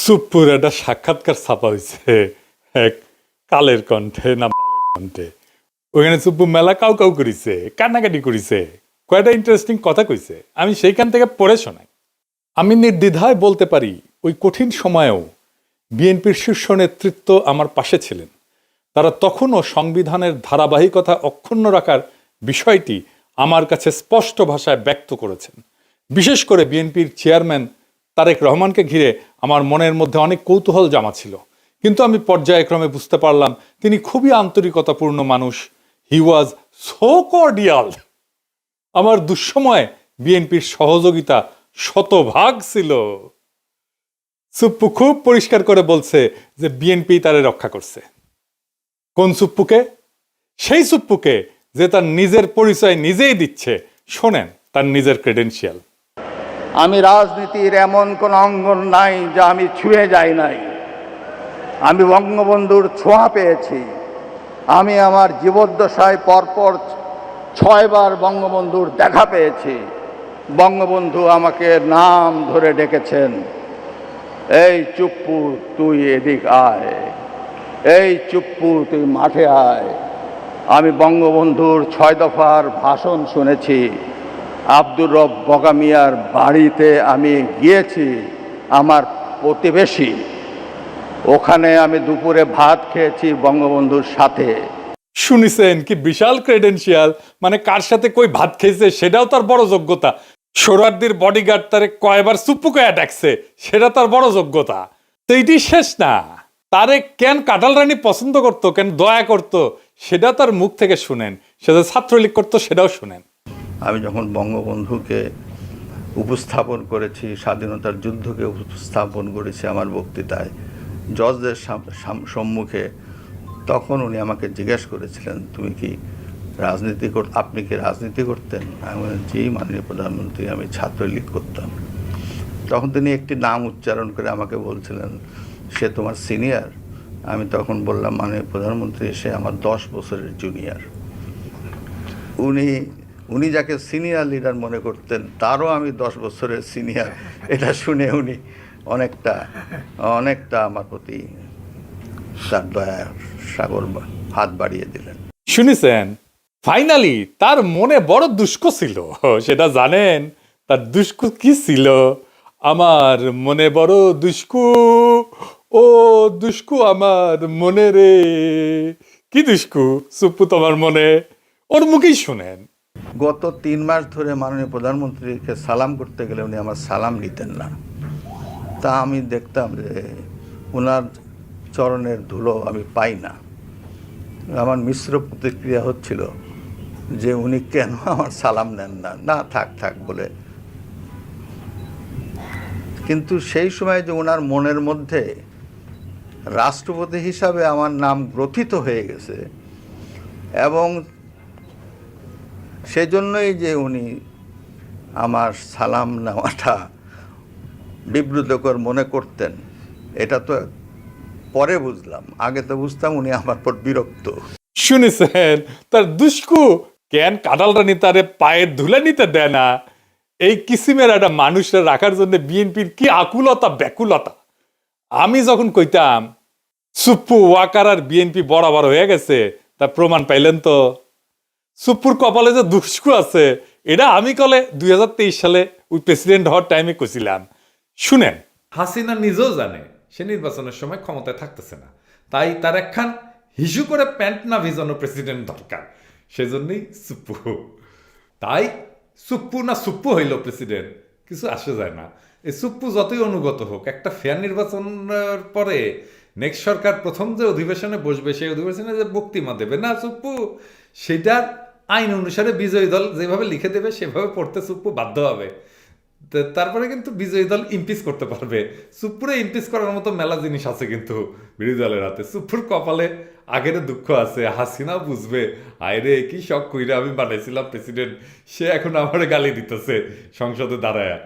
সুপ্পুর একটা সাক্ষাৎকার ছাপা হয়েছে এক কালের কণ্ঠে না বালের কণ্ঠে। ওখানে সুপ্পু মেলা কাউ কাউ করিছে, কান্নাকাটি করিছে, কয়টা ইন্টারেস্টিং কথা কইছে, আমি সেইখান থেকে পড়ে শোনাই। আমি নির্দ্বিধায় বলতে পারি ওই কঠিন সময়েও বিএনপির শীর্ষ নেতৃত্ব আমার পাশে ছিলেন। তারা তখনও সংবিধানের ধারাবাহিকতা অক্ষুণ্ণ রাখার বিষয়টি আমার কাছে স্পষ্ট ভাষায় ব্যক্ত করেছেন। বিশেষ করে বিএনপির চেয়ারম্যান তারেক রহমানকে ঘিরে আমার মনের মধ্যে অনেক কৌতূহল জমা ছিল, কিন্তু আমি পর্যায়ক্রমে বুঝতে পারলাম তিনি খুবই আন্তরিকতাপূর্ণ মানুষ। হি ওয়াজ সো কর্ডিয়াল। আমার দুঃসময়ে বিএনপির সহযোগিতা শতভাগ ছিল। সুপ্পু খুব পরিষ্কার করে বলছে যে বিএনপি তারে রক্ষা করছে। কোন সুপ্পুকে? সেই সুপ্পুকে যে তার নিজের পরিচয় নিজেই দিচ্ছে। শোনেন তার নিজের ক্রেডেনশিয়াল। আমি রাজনীতির এমন কোন অঙ্গন নাই যা আমি ছুঁয়ে যাই নাই। আমি বঙ্গবন্ধুর ছোঁয়া পেয়েছি। আমি আমার জীবদ্দশায় পরপর 6 বার বঙ্গবন্ধুর দেখা পেয়েছি। বঙ্গবন্ধু আমাকে নাম ধরে ডেকেছেন, এই চুপ্পু তুই এদিক আয়, এই চুপ্পু তুই মাঠে আয়। আমি বঙ্গবন্ধুর 6 দফার ভাষণ শুনেছি। আব্দুর রব বগা মিয়ার বাড়িতে আমি গিয়েছি, আমার প্রতিবেশী। ওখানে আমি দুপুরে ভাত খেয়েছি বঙ্গবন্ধুর সাথে। শুনিছেন কি বিশাল ক্রেডেনশিয়াল? মানে কার সাথে কই ভাত খেয়েছে সেটাও তার বড় যোগ্যতা। সোহরাওয়ার্দীর বডিগার্ড তারে কয়বার সুপ্পুকে ডাকছে সেটা তার বড় যোগ্যতা। তো এটি শেষ না, তারে কেন কাঁঠাল রানী পছন্দ করতো, কেন দয়া করতো, সেটা তার মুখ থেকে শুনেন। সে যে ছাত্রলীগ করতো সেটাও শুনেন। আমি যখন বঙ্গবন্ধুকে উপস্থাপন করেছি, স্বাধীনতার যুদ্ধকে উপস্থাপন করেছি আমার বক্তৃতায় জজদের সম্মুখে, তখন উনি আমাকে জিজ্ঞেস করেছিলেন, তুমি কি আপনি কি রাজনীতি করতেন? আমি বললাম, জি মাননীয় প্রধানমন্ত্রী, আমি ছাত্রলীগ করতাম। তখন তিনি একটি নাম উচ্চারণ করে আমাকে বলছিলেন, সে তোমার সিনিয়র? আমি তখন বললাম, মাননীয় প্রধানমন্ত্রী, সে আমার 10 বছরের জুনিয়র। উনি যাকে সিনিয়র লিডার মনে করতেন তারও আমি 10 বছরের সিনিয়র। এটা শুনে উনি অনেকটা আমার প্রতি তার দয়ার সাগর হাত বাড়িয়ে দিলেন। শুনেছেন, ফাইনালি তার মনে বড় দুষ্কু ছিল। সেটা জানেন তার দুষ্কু কি ছিল? আমার মনে বড় দুষ্কু, ও দুষ্কু আমার মনে রে। কি দুষ্কু সুপ্পু তোমার মনে? ওর মুখেই শুনেন। গত 3 মাস ধরে মাননীয় প্রধানমন্ত্রীকে সালাম করতে গেলে উনি আমার সালাম নিতেন না। তা আমি দেখতাম যে ওনার চরণের ধুলো আমি পাই না। আমার মিশ্র প্রতিক্রিয়া হচ্ছিল যে উনি কেন আমার সালাম নেন না, না থাক বলে। কিন্তু সেই সময় যে ওনার মনের মধ্যে রাষ্ট্রপতি হিসাবে আমার নাম গ্রথিত হয়ে গেছে, এবং সেজন্যই যে উনি আমার সালাম নেওয়াটা বিব্রতকর মনে করতেন, এটা তো পরে বুঝলাম। আগে তো বুঝতাম উনি আমার পর বিরক্ত। শুনেছেন তার দুষ্কু কেন কাঁঠাল রানী তারে পায়ের ধুলে নিতে দেয় না। এই কিসিমের একটা মানুষরা রাখার জন্য বিএনপির কি আকুলতা ব্যাকুলতা। আমি যখন কইতাম সুপ্পু ওয়াকার আর বিএনপি বরাবর হয়ে গেছে, তার প্রমাণ পাইলেন তো। সুপ্পুর কপালে যে দুষ্কু আছে এটা আমি কলে 2023 সালে ওই প্রেসিডেন্ট হওয়ার টাইমে কইছিলাম। শুনেন, হাসিনা নিজেও জানে সে নির্বাচনের সময় ক্ষমতায় থাকতেছে না, তাই তার একখান হিসু করে প্যান্ট না ভিজানো প্রেসিডেন্ট দরকার। সেজন্যই সুপ্পু। তাই সুপ্পু হইল প্রেসিডেন্ট, কিছু আসে যায় না। এই সুপ্পু যতই অনুগত হোক, একটা ফেয়ার নির্বাচনের পরে নেক্সট সরকার প্রথম যে অধিবেশনে বসবে, সেই অধিবেশনে যে বক্তৃতা দেবে না সুপ্পু, সেটার আইন অনুসারে বিজয়ী দল যেভাবে লিখে দেবে সেভাবে পড়তে সুপ্পু বাধ্য হবে। তারপরে কিন্তু বিজয়ী দল ইমপিচ করতে পারবে। সুপ্পুরে ইমপিচ করার মতো মেলা জিনিস আছে কিন্তু বিরোধী দলের হাতে। সুপ্পুর কপালে আগের দুঃখ আছে, হাসিনা বুঝবে, আয়রে কি শখ কইরা আমি বানাইছিলাম প্রেসিডেন্ট, সে এখন আমার গালি দিতেছে সংসদে দাঁড়ায়।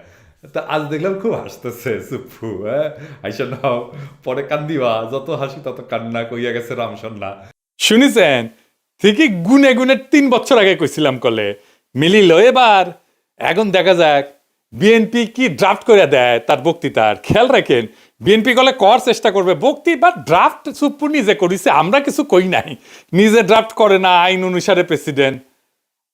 তা আজ দেখলাম খুব হাসতেছে সুপ্পু। হ্যাঁ, আইসা নাও, পরে কান্দিবা, যত হাসি তত কান্না, কইয়া গেছে রামসন্না। শুনিছেন, ঠিকই গুনে 3 বছর আগে কইছিলাম কলে মিলিল। এবার এখন দেখা যাক বিএনপি কি ড্রাফট করে দেয় তার বক্তৃতার। খেয়াল রাখেন বিএনপি কলে কর চেষ্টা করবে বক্তি বা ড্রাফট সুপ্পু নিজে করিছে, আমরা কিছু কই নাই। নিজে ড্রাফট করে না, আইন অনুসারে প্রেসিডেন্ট।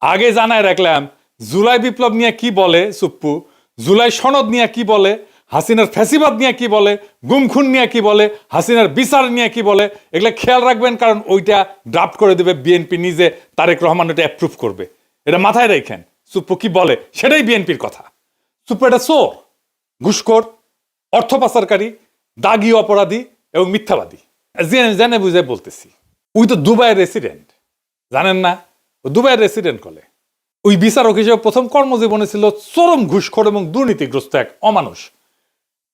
আগে জানায় রাখলাম জুলাই বিপ্লব নিয়ে কি বলে সুপ্পু, জুলাই সনদ নিয়ে কি বলে, হাসিনার ফ্যাসিবাদ নিয়ে কি বলে, গুমখুন নিয়ে কি বলে, হাসিনার বিচার নিয়ে কি বলে, এগুলো খেয়াল রাখবেন, কারণ ওইটা ড্রাফট করে দেবে বিএনপি নিজে, তারেক রহমান ওটা অ্যাপ্রুভ করবে। এটা মাথায় রাখেন সুপ্পু কি বলে সেটাই বিএনপির কথা। সুপ্পু এটা চোর, ঘুষখোর, অর্থ পাচারকারী, দাগী অপরাধী এবং মিথ্যাবাদী। জেনে বুঝে বলতেছি, ওই তো দুবাইয়ের রেসিডেন্ট, জানেন না? ও দুবাইয়ের রেসিডেন্ট কলে ওই বিচারক হিসেবে প্রথম কর্মজীবনে ছিল চরম ঘুষখোর এবং দুর্নীতিগ্রস্ত এক অমানুষ,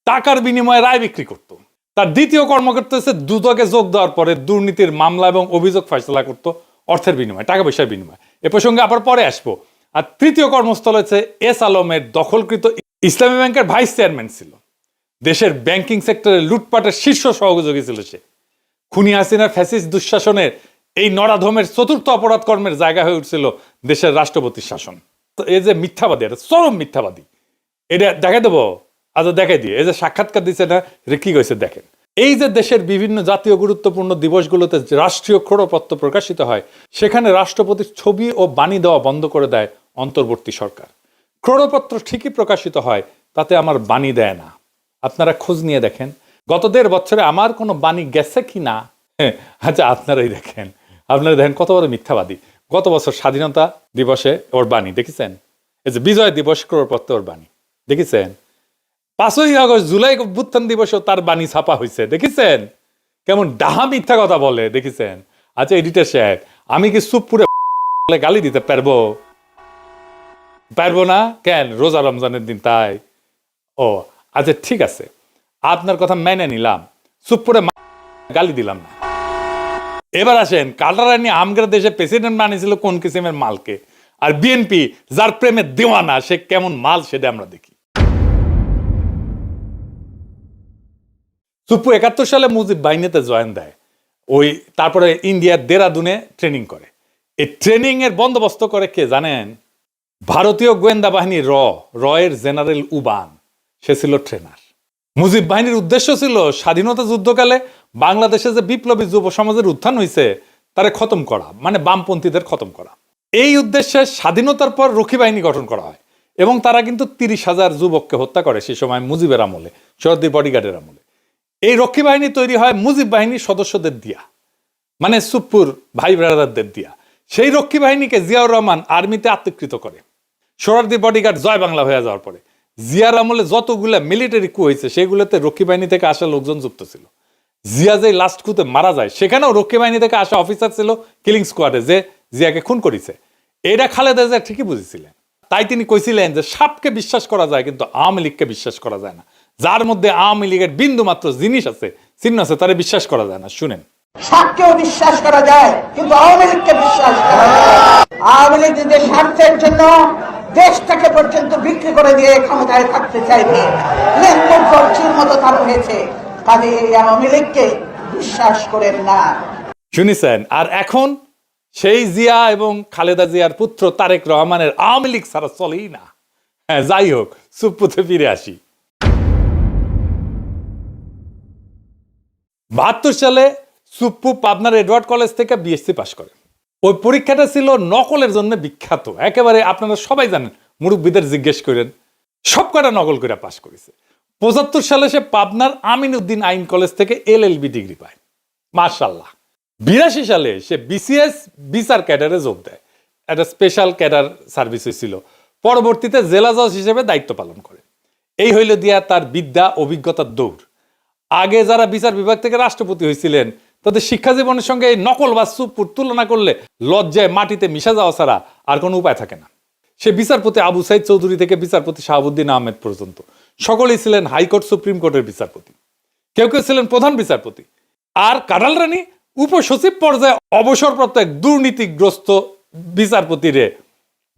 টাকার বিনিময়ে রায় বিক্রি করত। তার দ্বিতীয় কর্মকর্তা হচ্ছে দুদকে যোগ দেওয়ার পরে দুর্নীতির মামলা এবং অভিযোগ ফয়সলা করত অর্থের বিনিময়ে, টাকা পয়সার বিনিময়ে। এ প্রসঙ্গে আবার পরে আসবো। আর তৃতীয় কর্মস্থল হচ্ছে এস আলমের দখলকৃত ইসলামী ব্যাংকের ভাইস চেয়ারম্যান ছিল। দেশের ব্যাংকিং সেক্টরে লুটপাটের শীর্ষ সহযোগী ছিল সে। খুনি হাসিনার ফ্যাসিস্ট দুঃশাসনের এই নরাধমের চতুর্থ অপরাধ কর্মের জায়গা হয়ে উঠছিল দেশের রাষ্ট্রপতির শাসন। তো এই যে মিথ্যাবাদী, এটা চরম মিথ্যাবাদী, এটা দেখাই দেবো। আচ্ছা দেখাই দিয়ে, এই যে সাক্ষাৎকার দিচ্ছে না, এটা কি কইছে দেখেন। এই যে দেশের বিভিন্ন জাতীয় গুরুত্বপূর্ণ দিবসগুলোতে রাষ্ট্রীয় ক্রোড়পত্র প্রকাশিত হয়, সেখানে রাষ্ট্রপতির ছবি ও বাণী দেওয়া বন্ধ করে দেয় অন্তর্বর্তী সরকার। ক্রোড়পত্র ঠিকই প্রকাশিত হয়, তাতে আমার বাণী দেয় না। আপনারা খোঁজ নিয়ে দেখেন গত 1.5 বছরে আমার কোনো বাণী গেছে কি না। আচ্ছা আপনারাই দেখেন, আপনারা দেখেন কত বড় মিথ্যাবাদী। গত বছর স্বাধীনতা দিবসে ওর বাণী দেখেছেন, এই যে বিজয় দিবস ক্রোড়পত্র ওর বাণী দেখেছেন। 5ই আগস্ট জুলাই অভ্যুত্থান দিবসেও তার বাণী ছাপা হয়েছে দেখেছেন। কেমন ডাহা মিথ্যা কথা বলে দেখেছেন। আচ্ছা এডিটর সাহেব, আমি কি সুপ্পুরে গালি দিতে পারবো? পারবো না কেন? রোজা রমজানের দিন তাই। ও আচ্ছা ঠিক আছে, আপনার কথা মেনে নিলাম, সুপ্পুরে গালি দিলাম না। এবার আসেন, কাটারানি আমগের দেশে প্রেসিডেন্ট বানিয়েছিল কোন কিসিমের মালকে, আর বিএনপি যার প্রেমে দেওয়ানা সে কেমন মাল সেটা আমরা দেখি। সুপ্পু 71 সালে মুজিব বাহিনীতে জয়েন দেয়, ওই তারপরে ইন্ডিয়ার দেরাদুনে ট্রেনিং করে। এই ট্রেনিং এর বন্দোবস্ত করে কে জানেন? ভারতীয় গোয়েন্দা বাহিনী রয়ের জেনারেল উবান, সে ছিল ট্রেনার। মুজিব বাহিনীর উদ্দেশ্য ছিল স্বাধীনতা যুদ্ধকালে বাংলাদেশে যে বিপ্লবী যুব সমাজের উত্থান হয়েছে তারে খতম করা, মানে বামপন্থীদের খতম করা। এই উদ্দেশ্যে স্বাধীনতার পর রক্ষী বাহিনী গঠন করা হয় এবং তারা কিন্তু 30,000 যুবককে হত্যা করে সেই সময় মুজিবের আমলে, শরদ্দির বডিগার্ডের আমলে। এই রক্ষী বাহিনী তৈরি হয় মুজিব বাহিনীর সদস্যদের দিয়া, মানে সুপ্পুর ভাই ব্রাদারদের দিয়া। সেই রক্ষী বাহিনীকে জিয়াউর রহমান আর্মিতে আত্মীকৃত করে। সোহরাওয়ার্দী বডিগার্ড জয় বাংলা হয়ে যাওয়ার পরে জিয়ার আমলে যতগুলা মিলিটারি কু হয়েছে সেগুলোতে রক্ষী বাহিনী থেকে আসা লোকজন যুক্ত ছিল। জিয়া যে লাস্ট কুতে মারা যায় সেখানেও রক্ষী বাহিনী থেকে আসা অফিসার ছিল কিলিং স্কোয়াডে, যে জিয়াকে খুন করেছে। এটা খালেদা জিয়া ঠিকই বুঝেছিলেন, তাই তিনি কইছিলেন যে সাপকে বিশ্বাস করা যায় কিন্তু আওয়ামী লীগকে বিশ্বাস করা যায় না। যার মধ্যে আওয়ামী লীগের বিন্দু মাত্র জিনিস আছে, চিহ্ন আছে, তারে বিশ্বাস করা যায় না। শুনেন, সাপকেও বিশ্বাস করা যায় কিন্তু আওয়ামী লীগকে বিশ্বাস করা যায় না। আওয়ামী লীগ নিজের স্বার্থের জন্য দেশটাকে পর্যন্ত বিক্রি করে দিয়ে ক্ষমতায় থাকতে চাইবে, লেনদেন করছির মতো তার হয়েছে। কাজে এই আওয়ামী লীগকে বিশ্বাস করেন না। শুনেছেন? আর এখন সেই জিয়া এবং খালেদা জিয়ার পুত্র তারেক রহমানের আওয়ামী লীগ ছাড়া চলেই না। হ্যাঁ যাই হোক, সুপ্পুতে ফিরে আসি। 72 সালে সুপ্পু পাবনার এডওয়ার্ড কলেজ থেকে বিএসসি পাশ করে। ওই পরীক্ষাটা ছিল নকলের জন্য বিখ্যাত, একেবারে আপনারা সবাই জানেন, মুরব্বীদের জিজ্ঞেস করেন, সব কটা নকল করে পাশ করেছে। 75 সালে সে পাবনার আমিন উদ্দিন আইন কলেজ থেকে LLB ডিগ্রি পায়, মাশাআল্লাহ। 82 সালে সে BCS বিচার ক্যাডারে যোগ দেয়, একটা স্পেশাল ক্যাডার সার্ভিস হয়েছিল। পরবর্তীতে জেলা জজ হিসেবে দায়িত্ব পালন করে। এই হইল দিয়া তার বিদ্যা অভিজ্ঞতার দৌড়। আগে যারা বিচার বিভাগ থেকে রাষ্ট্রপতি হয়েছিলেন তাদের শিক্ষা জীবনের সঙ্গে এই নকল বা সুপ্পুর তুলনা করলে লজ্জায় মাটিতে মিশা যাওয়া ছাড়া আর কোনো উপায় থাকে না। সে বিচারপতি আবু সাইদ চৌধুরী থেকে বিচারপতি শাহাবুদ্দিন আহমেদ পর্যন্ত সকলেই ছিলেন হাইকোর্ট সুপ্রিম কোর্টের বিচারপতি, কেউ কেউ ছিলেন প্রধান বিচারপতি। আর কাঁঠাল রানী উপসচিব পর্যায়ে অবসরপ্রাপ্ত এক দুর্নীতিগ্রস্ত বিচারপতিরে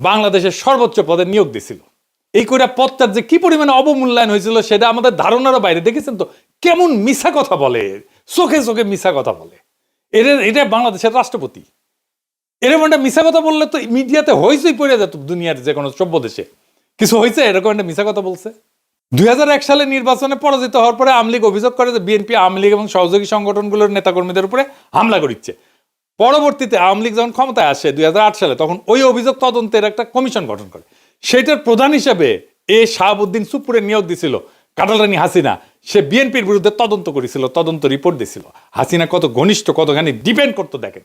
বাংলাদেশের সর্বোচ্চ পদে নিয়োগ দিছিল। এই কইরা পদটার যে কি পরিমাণে অবমূল্যায়ন হয়েছিল সেটা আমাদের ধারণারও বাইরে। দেখেছেন তো কেমন মিছা কথা বলে, চোখে চোখে মিছা কথা বলে। এটা বাংলাদেশের রাষ্ট্রপতি। এরকম একটা মিছা কথা বললে তো মিডিয়াতে হইচই পড়ে যেত দুনিয়ার যে কোনো সভ্য দেশে। কিছু হয়েছে এরকম একটা মিছা কথা বলছে। 2001 সালে নির্বাচনে পরাজিত হওয়ার পরে আওয়ামী লীগ অভিযোগ করে যে বিএনপি আওয়ামী লীগ এবং সহযোগী সংগঠনগুলোর নেতাকর্মীদের উপরে হামলা করিচ্ছে। পরবর্তীতে আওয়ামী লীগ যখন ক্ষমতায় আসে 2008 সালে, তখন ওই অভিযোগ তদন্তের একটা কমিশন গঠন করে। সেটার প্রধান হিসেবে শাহাবুদ্দিন সুপ্পুরে নিয়োগ দিছিল কাটালরানী হাসিনা। সে বিএনপির বিরুদ্ধে তদন্ত করেছিল, তদন্ত রিপোর্ট দিছিল। হাসিনা কত ঘনিষ্ঠ, কতখানি ডিপেন্ড করতো দেখেন,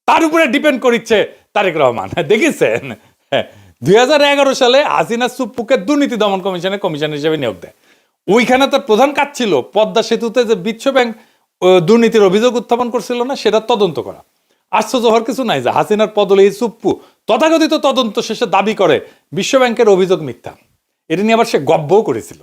তার উপরে ডিপেন্ড করিচ্ছে তারেক রহমান। দেখেছেন 2011 সালে হাসিনা সুপ্পুকে দুর্নীতি দমন কমিশনের কমিশনার হিসেবে নিয়োগ দেয়। ওইখানে তার প্রধান কাজ ছিল পদ্মা সেতুতে যে বিশ্ব ব্যাংক দুর্নীতির অভিযোগ উত্থাপন করছিল না, সেটা তদন্ত করা। আশ্চর্য হওয়ার কিছু নাই যে হাসিনার পদলে সুপ্পু তথাকথিত তদন্ত শেষে দাবি করে বিশ্ব ব্যাংকের অভিযোগ মিথ্যা। এটা নিয়ে আবার সে গব্বও করেছিল।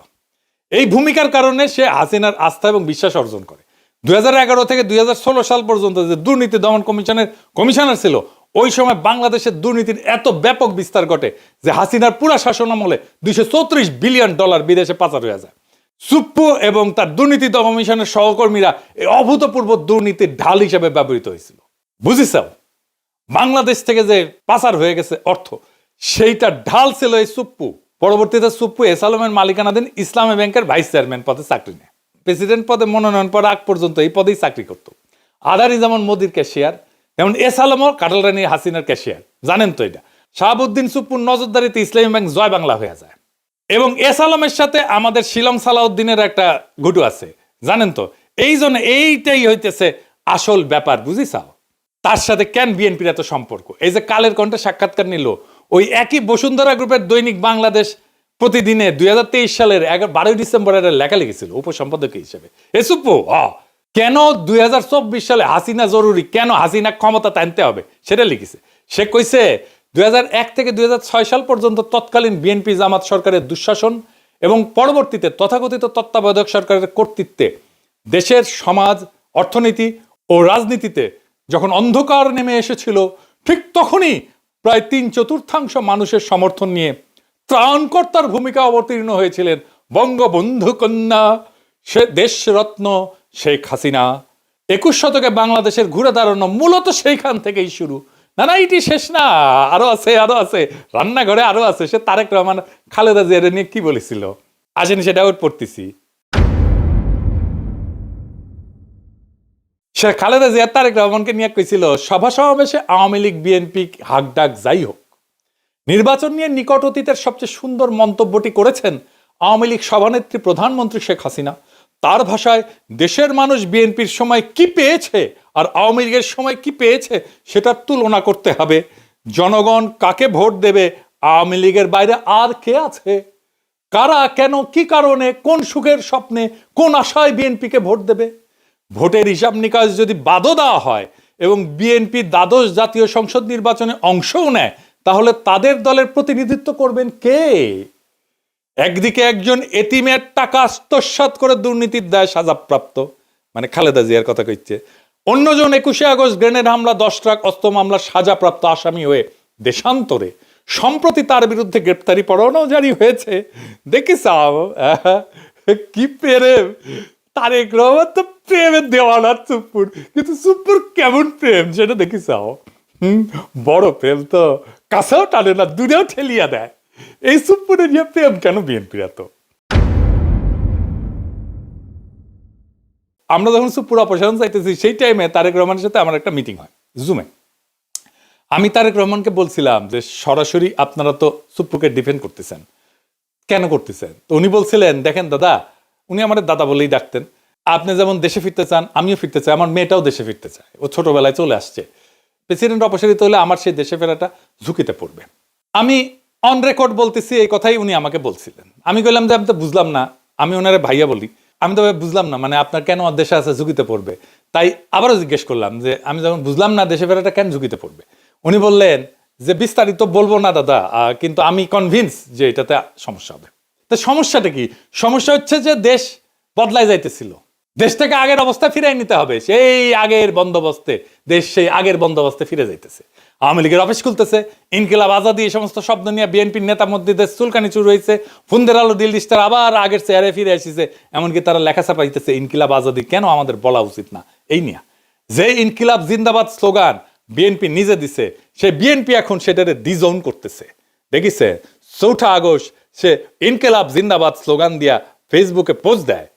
এই ভূমিকার কারণে সে হাসিনার আস্থা এবং বিশ্বাস অর্জন করে। 2011 থেকে 2016 সাল পর্যন্ত যে দুর্নীতি দমন কমিশনের কমিশনার ছিল, ওই সময় বাংলাদেশের দুর্নীতির এত ব্যাপক বিস্তার ঘটে যে হাসিনার পুরা শাসনামলে $234 বিলিয়ন বিদেশে পাচার হয়ে যায়। সুপ্পু এবং তার দুর্নীতি দমন কমিশনের সহকর্মীরা এই অভূতপূর্ব দুর্নীতির ঢাল হিসেবে ব্যবহৃত হয়েছিল। বুঝিস, বাংলাদেশ থেকে যে পাচার হয়ে গেছে অর্থ, সেইটা ঢাল ছিল এই সুপ্পু। পরবর্তীতে সুপ্পু এস আলমের মালিকানাধীন ইসলামী ব্যাংকের ভাইস চেয়ারম্যান পদে চাকরি নেয়। প্রেসিডেন্ট পদে মনোনয়ন পাওয়ার আগ পর্যন্ত এই পদেই চাকরি করত। আদানি যেমন মোদির ক্যাশিয়ার, যেমন এস আলমও কাটালরানী হাসিনার ক্যাশিয়ার। জানেন তো এটা। শাহাবুদ্দিন সুপ্পুর নজরদারিতে ইসলামী ব্যাংক জয় বাংলা হয়ে যায়। এবং এস আলমের সাথে আমাদের শিলং সালাউদ্দিনের একটা ঘুটু আছে, জানেন তো। এই জন্য এইটাই হইতেছে আসল ব্যাপার, বুঝিসাও। তার সাথে কেন বিএনপির এত সম্পর্ক? এই যে কালের কণ্ঠে সাক্ষাৎকার নিল, ওই একই বসুন্ধরা গ্রুপের দৈনিক বাংলাদেশ প্রতিদিনে 2023 সালের 12 ডিসেম্বরের লেখা লিখেছিল উপসম্পাদক হিসেবে। এ সুপ্পু কেন 2024 সালে হাসিনা জরুরি, কেন হাসিনা ক্ষমতা টানতে হবে, সেটা লিখেছে। সে কইছে 2001 থেকে 2006 সাল পর্যন্ত তৎকালীন বিএনপি জামাত সরকারের দুঃশাসন এবং পরবর্তীতে তথাকথিত তত্ত্বাবধায়ক সরকারের কর্তৃত্বে দেশের সমাজ, অর্থনীতি ও রাজনীতিতে যখন অন্ধকার নেমে এসেছিল, ঠিক তখনই প্রায় 3/4 মানুষের সমর্থন নিয়ে ত্রাণকর্তার ভূমিকা অবতীর্ণ হয়েছিলেন বঙ্গবন্ধু কন্যা সে দেশরত্ন শেখ হাসিনা। 21 শতকে বাংলাদেশের ঘুরে দাঁড়ানো মূলত সেইখান থেকেই শুরু। না, এটি শেষ না, আরো আছে, রান্নাঘরে আরো আছে। সে তারেক রহমান খালেদা জিয়া নিয়ে কি বলেছিল, আসেন সেটা ওর পড়তেছি। সে খালেদা জিয়া তারেক রহমানকে নিয়ে কইছিল, সভা সমাবেশে আওয়ামী লীগ বিএনপি হাক ডাক যাই হোক, নির্বাচন নিয়ে নিকট অতীতের সবচেয়ে সুন্দর মন্তব্যটি করেছেন আওয়ামী লীগ সভানেত্রী প্রধানমন্ত্রী শেখ হাসিনা। তার ভাষায়, দেশের মানুষ বিএনপির সময় কি পেয়েছে আর আওয়ামী লীগের সময় কি পেয়েছে সেটার তুলনা করতে হবে। জনগণ কাকে ভোট দেবে, আওয়ামী লীগের বাইরে আর কে আছে? কারা, কেন, কি কারণে, কোন সুখের স্বপ্নে, কোন আশায় বিএনপিকে ভোট দেবে? ভোটের হিসাব নিকাশ যদি বাদও দেওয়া হয় এবং বিএনপি দ্বাদশ জাতীয় সংসদ নির্বাচনে অংশও নেয়, তাহলে তাদের দলের প্রতিনিধিত্ব করবেন কে? একদিকে একজন এতিমের টাকা আত্মসাৎ করে দুর্নীতির দায় সাজাপ্রাপ্ত, মানে খালেদা জিয়ার কথা কইছে, অন্যজন 21শে আগস্ট গ্রেনেড হামলা, 10 ট্রাক অস্ত্র মামলার সাজাপ্রাপ্ত আসামি হয়ে দেশান্তরে। সম্প্রতি তার বিরুদ্ধে গ্রেপ্তারি পরোয়ানাও জারি হয়েছে। দেখিস কি প্রেম! তারেক রহমান তো প্রেমের দেওয়ানা সুপ্পুর, কিন্তু সুপ্পুর কেমন প্রেম সেটা দেখিস। বড় প্রেম তো কাছেও টানে না, দূরেও ঠেলিয়া দেয়। এই সুপ্পুরের নিয়ে প্রেম কেন বিএনপির এত? আমরা যখন সুপ্পুর অপসারণ চাইতেছি, সেই টাইমে তারেক রহমানের সাথে আমার একটা মিটিং হয় জুমে। আমি তারেক রহমানকে বলছিলাম যে সরাসরি আপনারা তো সুপ্পুকে ডিফেন্ড করতেছেন, কেন করতেছেন? তো উনি বলছিলেন, দেখেন দাদা, উনি আমার দাদা বলেই ডাকতেন, আপনি যেমন দেশে ফিরতে চান, আমিও ফিরতে চাই, আমার মেয়েটাও দেশে ফিরতে চায়, ও ছোটবেলায় চলে আসছে। প্রেসিডেন্ট অপসারিত হলে আমার সেই দেশে ফেরাটা ঝুঁকিতে পড়বে। আমি অন রেকর্ড বলতেছি, এই কথাই উনি আমাকে বলছিলেন। আমি বললাম যে আমি তো বুঝলাম না, আমি ওনারে ভাইয়া বলি, আমি তো বুঝলাম না, মানে আপনার কেন দেশে আছে ঝুঁকিতে পড়বে? তাই আবারও জিজ্ঞেস করলাম যে আমি যখন বুঝলাম না দেশে ফেরাটা কেন ঝুঁকিতে পড়বে, উনি বললেন যে বিস্তারিত বলবো না দাদা, কিন্তু আমি কনভিন্স যে এটাতে সমস্যা হবে। তো সমস্যাটা কি? সমস্যা হচ্ছে যে দেশ বদলায় যাইতেছিল, দেশটাকে আগের অবস্থায় ফিরাই নিতে হবে। সেই আগের বন্দোবস্তে, দেশ সেই আগের বন্দোবস্তে ফিরে যাইতেছে। আওয়ামী লীগের অফিস খুলতেছে, ইনকিলাব আজাদি, এই সমস্ত শব্দ নিয়ে বিএনপির নেতা মধ্যে দেশ চুলকানি শুরু হয়েছে। ফুন্দের আলো দিল্লিস্টার আবার আগের চেয়ারে ফিরে এসেছে, এমনকি তারা লেখা ছাপাইতেছে ইনকিলাব আজাদি কেন আমাদের বলা উচিত না। এই নিয়ে যে ইনকিলাব জিন্দাবাদ স্লোগান বিএনপি নিজে দিছে, সে বিএনপি এখন সেটারে ডিজোন করতেছে। দেখিছে 4 আগস্ট সে ইনকিলাব জিন্দাবাদ স্লোগান দিয়া ফেসবুকে পোস্ট দেয়,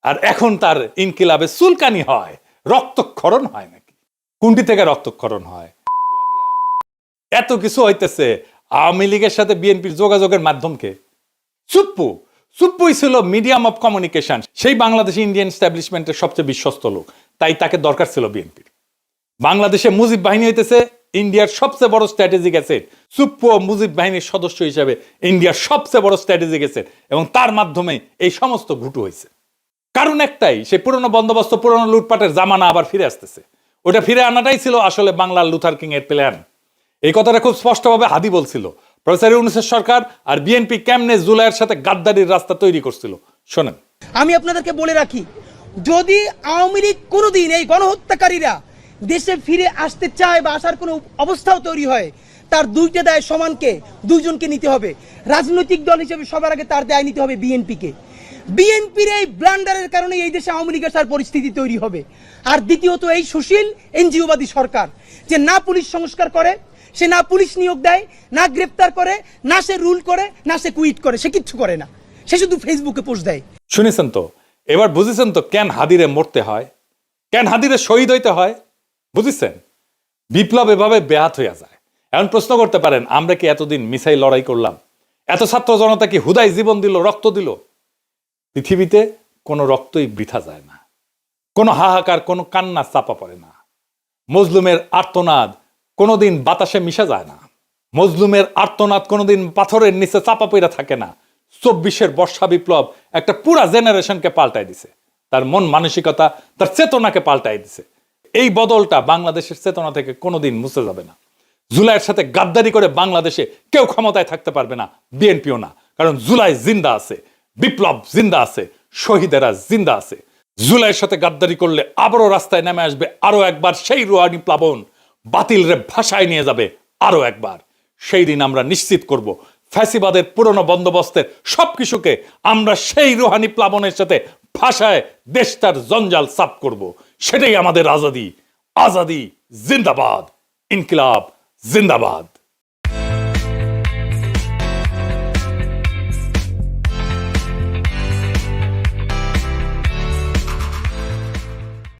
আর এখন তার ইনকিলাবে চুলকানি হয়, রক্তক্ষরণ হয় নাকি? কোনটি থেকে রক্তক্ষরণ হয়? এত কিছু হইতেছে, আওয়ামী লীগের সাথে বিএনপির যোগাযোগের মাধ্যমকে সুপ্পুই ছিল মিডিয়াম অফ কমিউনিকেশন। সেই বাংলাদেশি ইন্ডিয়ান এস্টাবলিশমেন্টের সবচেয়ে বিশ্বস্ত লোক, তাই তাকে দরকার ছিল বিএনপির। বাংলাদেশে মুজিব বাহিনী হইতেছে ইন্ডিয়ার সবচেয়ে বড় স্ট্র্যাটেজিক অ্যাসেট। সুপ্পু মুজিব বাহিনীর সদস্য হিসেবে ইন্ডিয়ার সবচেয়ে বড় স্ট্র্যাটেজিক অ্যাসেট, এবং তার মাধ্যমে এই সমস্ত ঘুটু হয়েছে। কারণ একটাই, সেই পুরনো বন্দোবস্ত, পুরনো লুটপাটের জামানা আবার ফিরে আসতেছে। ওটা ফিরে আনাটাই ছিল আসলে বাংলার লুথার কিং এর প্ল্যান। এই কথাটা খুব স্পষ্টভাবে হাদি বলছিল। প্রফেসর ইউনূসের সরকার আর বিএনপি কেমনে জুলাইয়ের সাথে গাদ্দারির রাস্তা তৈরি করছিল শোনেন। আমি আপনাদেরকে বলে রাখি, যদি আওয়ামী লীগ কোনোদিন এই গণহত্যাকারীরা দেশে ফিরে আসতে চায় বা আসার কোনো অবস্থাও তৈরি হয়, তার দুইটা দায় সমানকে, দুইজনকে নিতে হবে। রাজনৈতিক দল হিসেবে সবার আগে তার দায় নিতে হবে বিএনপিকে। বিএনপির এই ব্লান্ডারের কারণে এই দেশে আওয়ামী লীগের সার পরিস্থিতি তৈরি হবে। আর দ্বিতীয়ত এই সুশীল এনজিওবাদী সরকার, যে না পুলিশ সংস্কার করে, সে না পুলিশ নিয়োগ দেয়, না গ্রেপ্তার করে, না সে রুল করে, না সে কুইট করে, সে কিচ্ছু করে না, সে শুধু ফেসবুকে পোস্ট দেয়। শুনেছেন তো? এবার বুঝেছেন তো কেন হাদিরে মরতে হয়, কেন হাদিরে শহীদ হইতে হয়? বুঝেছেন? বিপ্লব এভাবে ব্যাহত হইয়া যায়। এখন প্রশ্ন করতে পারেন, আমরা কি এতদিন মিসাইল লড়াই করলাম? এত ছাত্র জনতা কি হুদাই জীবন দিল, রক্ত দিল? পৃথিবীতে কোনো রক্তই বৃথা যায় না, কোনো হাহাকার, কোনো কান্না চাপা পড়ে না। মজলুমের আর্তনাদ কোনোদিন বাতাসে মিশে যায় না, মজলুমের আর্তনাদ কোনোদিন পাথরের নিচে চাপা পড়ে থাকে না। 24-এর বর্ষা বিপ্লব একটা পুরা জেনারেশনকে পাল্টাই দিছে, তার মন মানসিকতা, তার চেতনাকে পাল্টাই দিছে। এই বদলটা বাংলাদেশের চেতনা থেকে কোনোদিন মুছে যাবে না। জুলাইয়ের সাথে গাদ্দারি করে বাংলাদেশে কেউ ক্ষমতায় থাকতে পারবে না, বিএনপিও না। কারণ জুলাই জিন্দা আছে, বিপ্লব জিন্দা আছে, শহীদেরা জিন্দা আছে। জুলাইয়ের সাথে গাদ্দারি করলে আবারও রাস্তায় নেমে আসবে আরো একবার সেই রুহানি প্লাবন, বাতিল রে ভাষায় নিয়ে যাবে আরো একবার। সেই দিন আমরা নিশ্চিত করব ফ্যাসিবাদের পুরনো বন্দোবস্তের সবকিছুকে আমরা সেই রুহানি প্লাবনের সাথে ভাষায় দেশটার জঞ্জাল সাফ করব। সেটাই আমাদের আজাদি। আজাদি জিন্দাবাদ, ইনকিলাব জিন্দাবাদ।